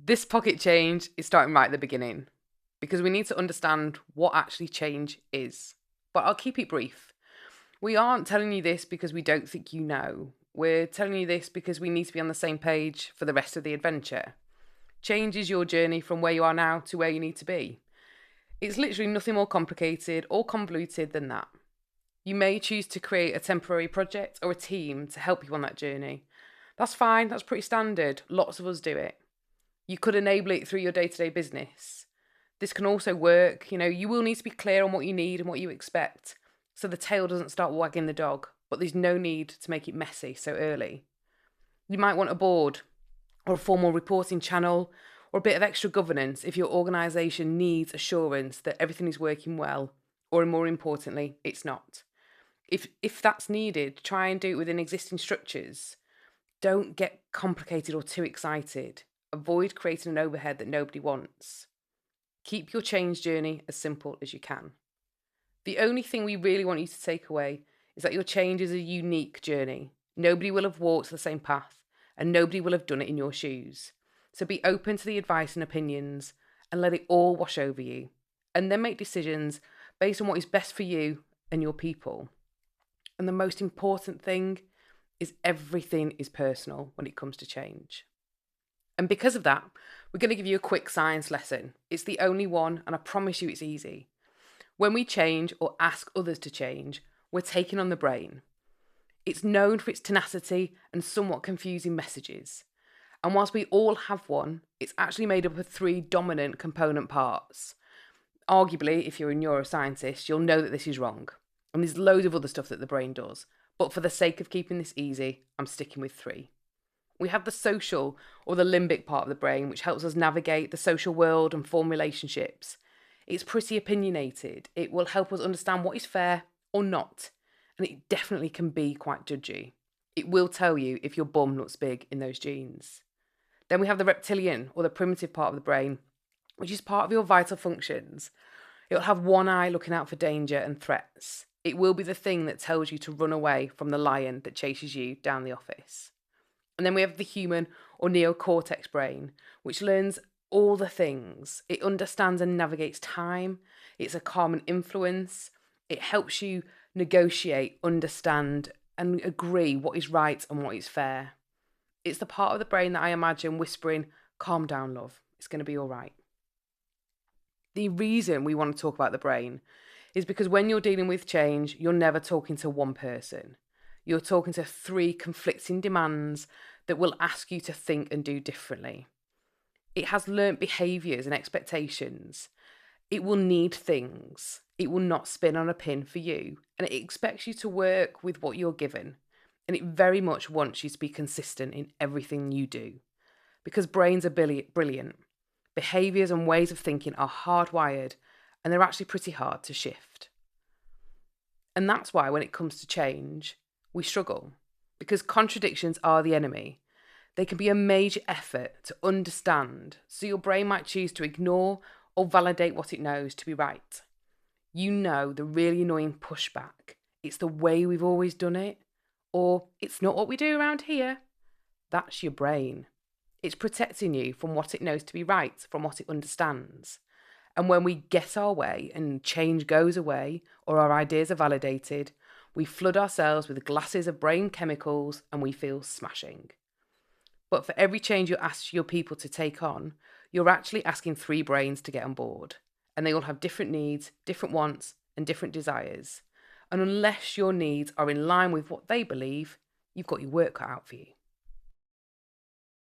This pocket change is starting right at the beginning because we need to understand what actually change is. But I'll keep it brief. We aren't telling you this because we don't think you know. We're telling you this because we need to be on the same page for the rest of the adventure. Change is your journey from where you are now to where you need to be. It's literally nothing more complicated or convoluted than that. You may choose to create a temporary project or a team to help you on that journey. That's fine, that's pretty standard. Lots of us do it. You could enable it through your day-to-day business. This can also work. You will need to be clear on what you need and what you expect, so the tail doesn't start wagging the dog, but there's no need to make it messy so early. You might want a board or a formal reporting channel or a bit of extra governance if your organisation needs assurance that everything is working well, or more importantly, it's not. If that's needed, try and do it within existing structures. Don't get complicated or too excited. Avoid creating an overhead that nobody wants. Keep your change journey as simple as you can. The only thing we really want you to take away is that your change is a unique journey. Nobody will have walked the same path, and nobody will have done it in your shoes. So be open to the advice and opinions and let it all wash over you. And then make decisions based on what is best for you and your people. And the most important thing is everything is personal when it comes to change. And because of that, we're going to give you a quick science lesson. It's the only one, and I promise you it's easy. When we change or ask others to change, we're taking on the brain. It's known for its tenacity and somewhat confusing messages. And whilst we all have one, it's actually made up of 3 dominant component parts. Arguably, if you're a neuroscientist, you'll know that this is wrong. And there's loads of other stuff that the brain does. But for the sake of keeping this easy, I'm sticking with 3. We have the social or the limbic part of the brain, which helps us navigate the social world and form relationships. It's pretty opinionated. It will help us understand what is fair or not. And it definitely can be quite judgy. It will tell you if your bum looks big in those jeans. Then we have the reptilian or the primitive part of the brain, which is part of your vital functions. It'll have one eye looking out for danger and threats. It will be the thing that tells you to run away from the lion that chases you down the office. And then we have the human or neocortex brain, which learns all the things. It understands and navigates time. It's a calm and influence. It helps you negotiate, understand, and agree what is right and what is fair. It's the part of the brain that I imagine whispering, "Calm down, love. It's going to be all right." The reason we want to talk about the brain is because when you're dealing with change, you're never talking to one person. You're talking to 3 conflicting demands that will ask you to think and do differently. It has learnt behaviours and expectations. It will need things. It will not spin on a pin for you. And it expects you to work with what you're given. And it very much wants you to be consistent in everything you do. Because brains are brilliant. Behaviours and ways of thinking are hardwired, and they're actually pretty hard to shift. And that's why when it comes to change, we struggle, because contradictions are the enemy. They can be a major effort to understand, so your brain might choose to ignore or validate what it knows to be right. You know the really annoying pushback. It's the way we've always done it, or it's not what we do around here. That's your brain. It's protecting you from what it knows to be right, from what it understands. And when we get our way and change goes away, or our ideas are validated, we flood ourselves with glasses of brain chemicals and we feel smashing. But for every change you ask your people to take on, you're actually asking 3 brains to get on board. And they all have different needs, different wants, and different desires. And unless your needs are in line with what they believe, you've got your work cut out for you.